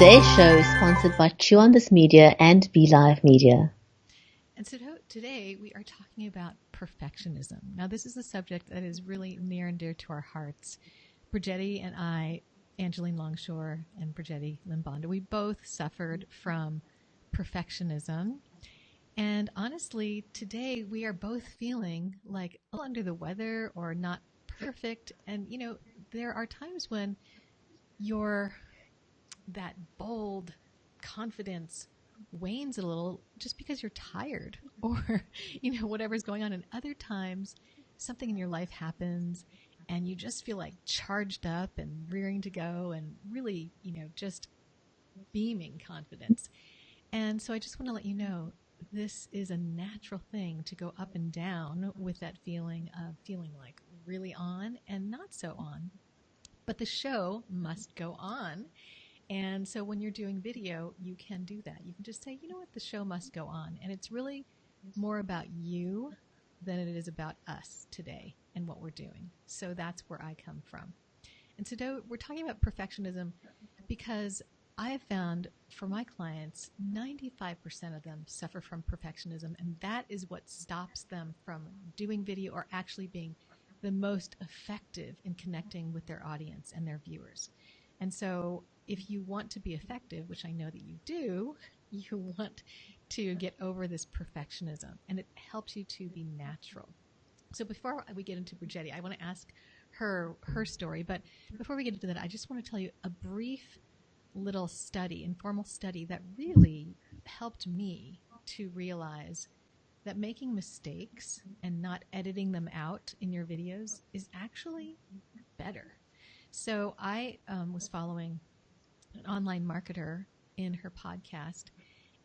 Today's show is sponsored by Chew on This Media and VLive Media. And so today we are talking about perfectionism. Now, this is a subject that is really near and dear to our hearts. Brigetti and I, Angeline Longshore and Brigetti Limbonda, we both suffered from perfectionism. And honestly, today we are both feeling like a little under the weather or not perfect. And, you know, there are times when that bold confidence wanes a little just because you're tired or, you know, whatever's going on. And other times something in your life happens and you just feel like charged up and rearing to go and really, you know, just beaming confidence. And so I just want to let you know, this is a natural thing to go up and down with that feeling of feeling like really on and not so on. But the show must go on. And so when you're doing video, you can do that. You can just say, you know what, the show must go on. And it's really more about you than it is about us today and what we're doing. So that's where I come from. And today we're talking about perfectionism because I have found for my clients, 95% of them suffer from perfectionism. And that is what stops them from doing video or actually being the most effective in connecting with their audience and their viewers. And so if you want to be effective, which I know that you do, you want to get over this perfectionism, and it helps you to be natural. So before we get into Brigetti, I want to ask her story. But before we get into that, I just want to tell you a brief little study, informal study, that really helped me to realize that making mistakes and not editing them out in your videos is actually better. So I was following an online marketer in her podcast,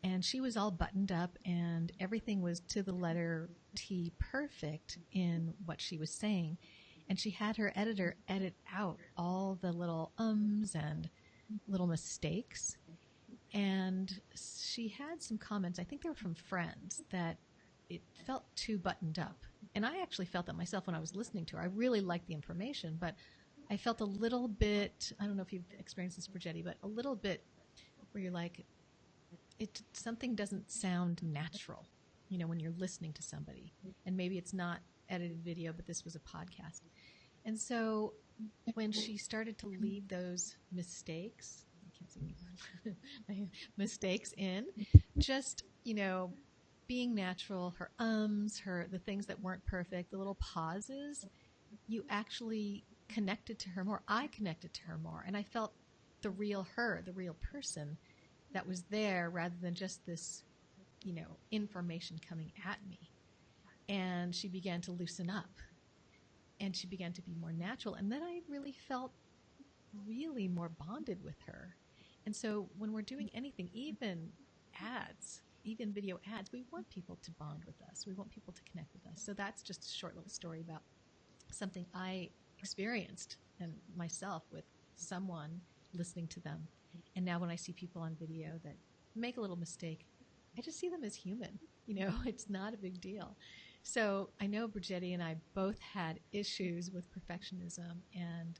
and she was all buttoned up and everything was to the letter T perfect in what she was saying. And she had her editor edit out all the little ums and little mistakes. And she had some comments, I think they were from friends, that it felt too buttoned up. And I actually felt that myself when I was listening to her. I really liked the information, but I felt a little bit, I don't know if you've experienced this, Brigetti, but a little bit where you're like, something doesn't sound natural, you know, when you're listening to somebody. And maybe it's not edited video, but this was a podcast. And so when she started to leave those mistakes, I can't see my mistakes in, just, you know, being natural, her the things that weren't perfect, the little pauses, you actually connected to her more. I connected to her more, and I felt the real her, the real person that was there, rather than just this, you know, information coming at me. And she began to loosen up, and she began to be more natural. And then I really felt really more bonded with her. And so when we're doing anything, even ads, even video ads, we want people to bond with us. We want people to connect with us. So that's just a short little story about something I experienced and myself with someone listening to them. And now when I see people on video that make a little mistake, I just see them as human. You know, it's not a big deal. So I know Brigetti and I both had issues with perfectionism, and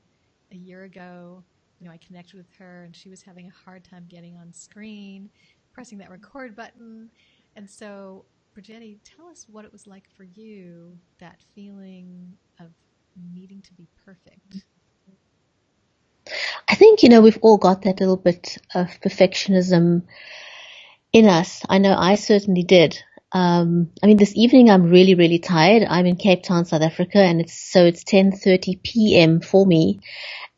a year ago, you know, I connected with her and she was having a hard time getting on screen, pressing that record button. And so Brigetti, tell us what it was like for you, that feeling of needing to be perfect. I think, you know, we've all got that little bit of perfectionism in us. I know I certainly did. I mean, this evening I'm really, really tired. I'm in Cape Town, South Africa, and it's 10:30 p.m. for me.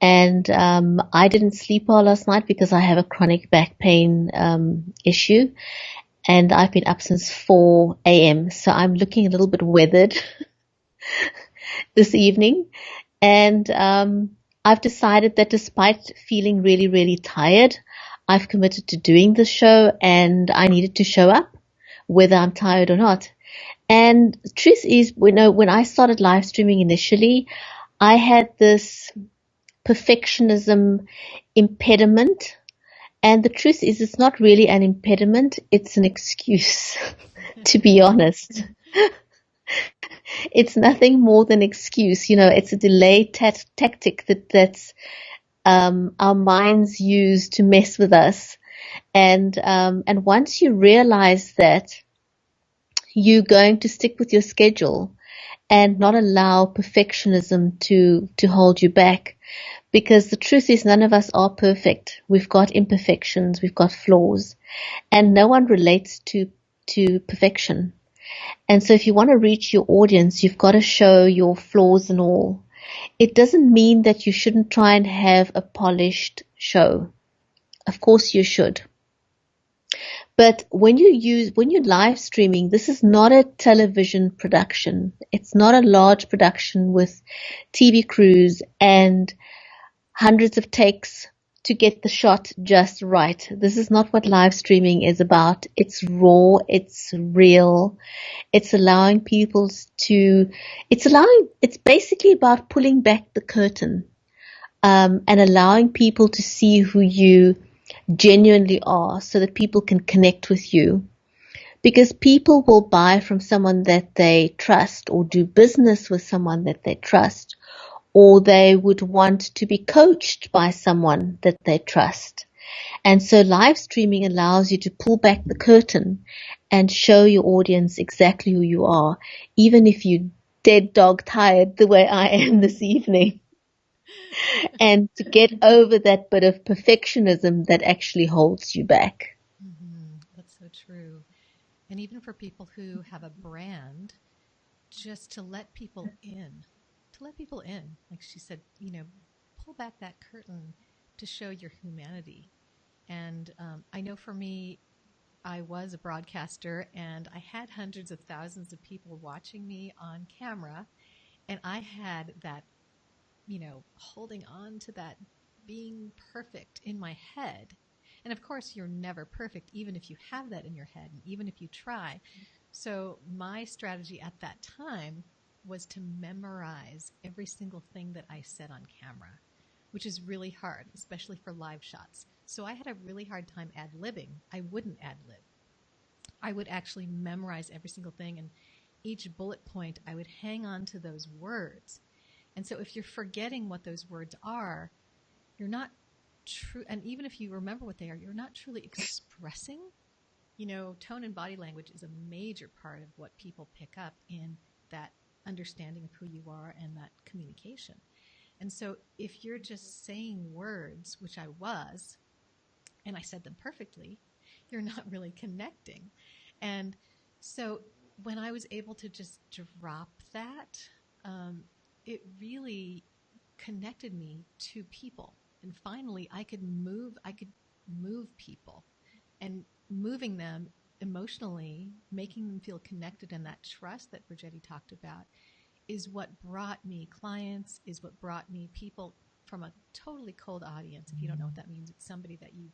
And I didn't sleep well last night because I have a chronic back pain issue, and I've been up since 4 a.m. So I'm looking a little bit weathered this evening. And I've decided that despite feeling really, really tired, I've committed to doing the show, and I needed to show up whether I'm tired or not. And the truth is, you know, when I started live streaming initially, I had this perfectionism impediment. And the truth is, it's not really an impediment. It's an excuse, to be honest. It's nothing more than excuse. You know, it's a delay tactic that's our minds use to mess with us. And once you realize that, you're going to stick with your schedule and not allow perfectionism to hold you back. Because the truth is, none of us are perfect. We've got imperfections, we've got flaws, and no one relates to perfection. And so if you want to reach your audience, you've got to show your flaws and all. It doesn't mean that you shouldn't try and have a polished show. Of course you should. But when you're live streaming, this is not a television production. It's not a large production with TV crews and hundreds of takes to get the shot just right. This is not what live streaming is about. It's raw. It's real. It's allowing it's basically about pulling back the curtain, and allowing people to see who you genuinely are so that people can connect with you. Because people will buy from someone that they trust or do business with someone that they trust, or they would want to be coached by someone that they trust. And so live streaming allows you to pull back the curtain and show your audience exactly who you are, even if you're dead dog tired the way I am this evening. And to get over that bit of perfectionism that actually holds you back. That's so true. And even for people who have a brand, just to let people in, like she said, pull back that curtain to show your humanity. And I know for me, I was a broadcaster and I had hundreds of thousands of people watching me on camera. And I had that, holding on to that being perfect in my head. And of course, you're never perfect, even if you have that in your head and even if you try. So my strategy at that time was to memorize every single thing that I said on camera, which is really hard, especially for live shots. So I had a really hard time ad-libbing. I wouldn't ad-lib. I would actually memorize every single thing, and each bullet point, I would hang on to those words. And so if you're forgetting what those words are, you're not true. And even if you remember what they are, you're not truly expressing. Tone and body language is a major part of what people pick up in that understanding of who you are and that communication. And so if you're just saying words, which I was, and I said them perfectly, you're not really connecting. And so when I was able to just drop that, it really connected me to people. And finally, I could move people, and moving them emotionally, making them feel connected, and that trust that Brigetti talked about is what brought me clients, is what brought me people from a totally cold audience. If you don't know what that means, it's somebody that you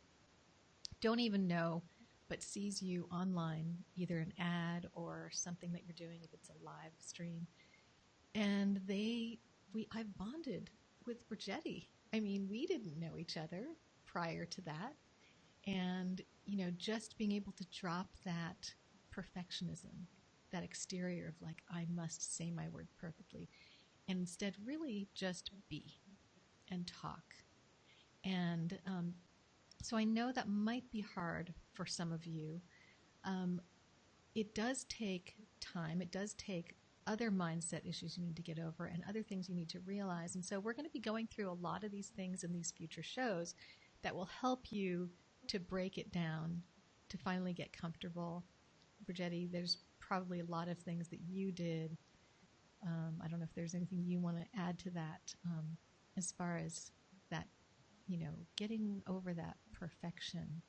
don't even know but sees you online, either an ad or something that you're doing if it's a live stream. And I've bonded with Brigetti. I mean, we didn't know each other prior to that. And, just being able to drop that perfectionism, that exterior of like, I must say my word perfectly, and instead really just be and talk. And so I know that might be hard for some of you. It does take time. It does take other mindset issues you need to get over and other things you need to realize. And so we're going to be going through a lot of these things in these future shows that will help you to break it down, to finally get comfortable. Brigetti, there's probably a lot of things that you did. I don't know if there's anything you want to add to that, as far as that, getting over that perfection.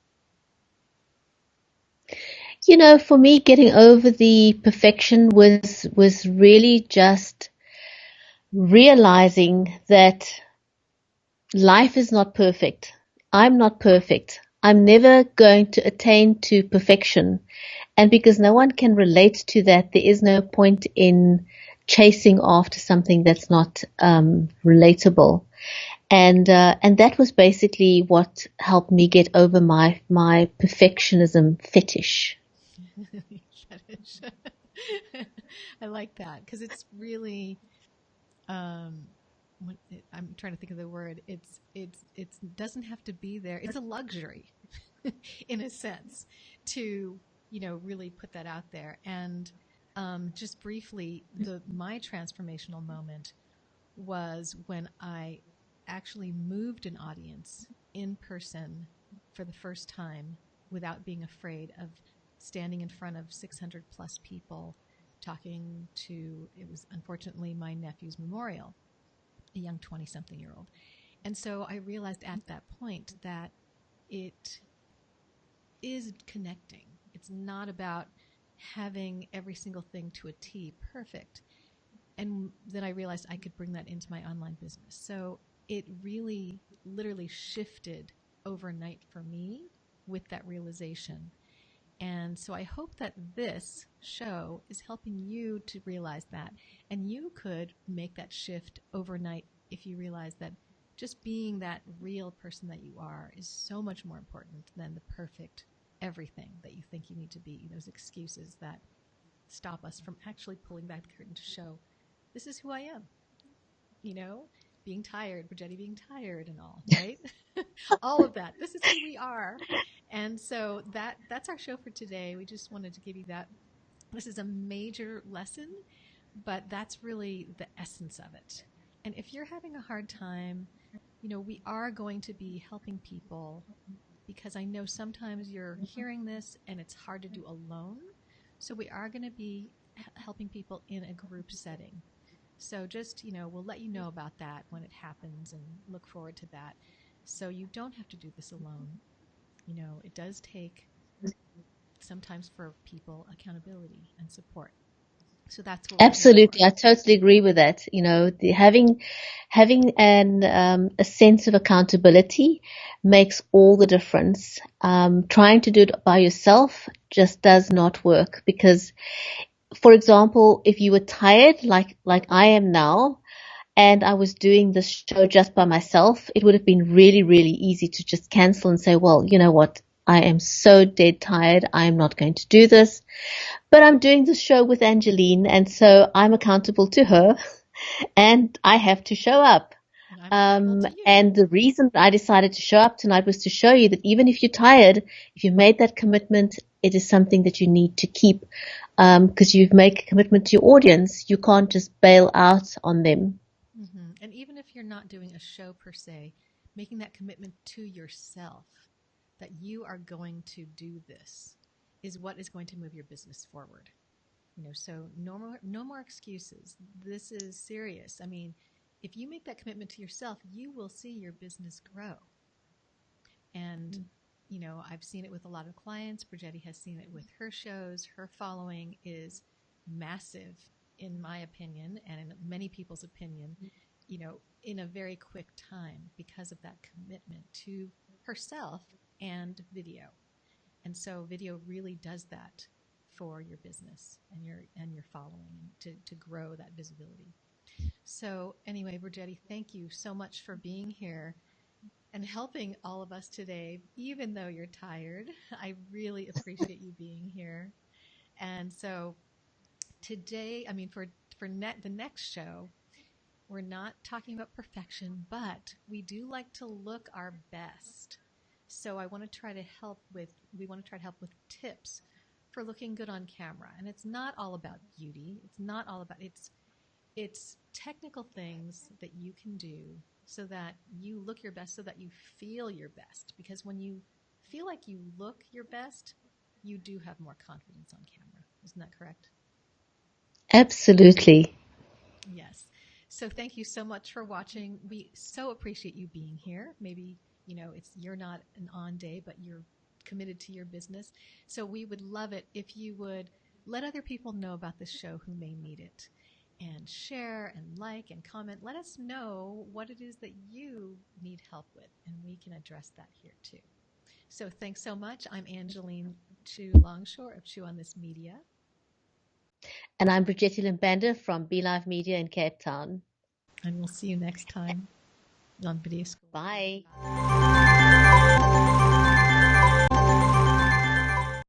For me, getting over the perfection was really just realizing that life is not perfect. I'm not perfect. I'm never going to attain to perfection. And because no one can relate to that, there is no point in chasing after something that's not relatable. And that was basically what helped me get over my perfectionism fetish. Fetish. I like that because it's really, I'm trying to think of the word. It doesn't have to be there. It's a luxury, in a sense, to really put that out there. And just briefly, my transformational moment was when I actually moved an audience in person for the first time without being afraid of standing in front of 600 plus people talking to, it was unfortunately my nephew's memorial, a young 20-something-year-old. And so I realized at that point that it is connecting. It's not about having every single thing to a T perfect. And then I realized I could bring that into my online business. So it really literally shifted overnight for me with that realization. And so I hope that this show is helping you to realize that. And you could make that shift overnight if you realize that just being that real person that you are is so much more important than the perfect everything that you think you need to be, those excuses that stop us from actually pulling back the curtain to show this is who I am, being tired, Brigetti being tired and all, right? All of that. This is who we are. And so that's our show for today. We just wanted to give you that. This is a major lesson, but that's really the essence of it. And if you're having a hard time, we are going to be helping people, because I know sometimes you're hearing this and it's hard to do alone. So we are going to be helping people in a group setting. So just, we'll let you know about that when it happens and look forward to that. So you don't have to do this alone. It does take sometimes for people accountability and support. So that's what we're here Absolutely, for. I totally agree with that. Having a sense of accountability makes all the difference. Trying to do it by yourself just does not work because, for example, if you were tired, like I am now, and I was doing this show just by myself, it would have been really, really easy to just cancel and say, well, you know what? I am so dead tired. I'm not going to do this. But I'm doing this show with Angeline, and so I'm accountable to her, and I have to show up. And I'm accountable to you. And the reason I decided to show up tonight was to show you that even if you're tired, if you made that commitment, it is something that you need to keep, because you've made a commitment to your audience. You can't just bail out on them. Mm-hmm. And even if you're not doing a show per se, making that commitment to yourself that you are going to do this is what is going to move your business forward. So no more excuses. This is serious. I mean, if you make that commitment to yourself, you will see your business grow. And I've seen it with a lot of clients. Brigetti has seen it with her shows. Her following is massive, in my opinion, and in many people's opinion, in a very quick time because of that commitment to herself and video. And so video really does that for your business and your following to grow that visibility. So anyway, Brigetti, thank you so much for being here and helping all of us today, even though you're tired. I really appreciate you being here. And so today, I mean, for the next show, we're not talking about perfection, but we do like to look our best. So we want to try to help with tips for looking good on camera. And it's not all about beauty. It's not all about, it's technical things that you can do so that you look your best, so that you feel your best. Because when you feel like you look your best, you do have more confidence on camera. Isn't that correct? Absolutely. Yes. So thank you so much for watching. We so appreciate you being here. Maybe, you're not an on day, but you're committed to your business. So we would love it if you would let other people know about this show who may need it, and share and like and comment. Let us know what it is that you need help with, and we can address that here too. So thanks so much. I'm Angeline Chu Longshore of Chu on This Media. And I'm Brigetti Limbanda from VideoSchool.LIVE Media in Cape Town. And we'll see you next time on Video School. Bye. Bye.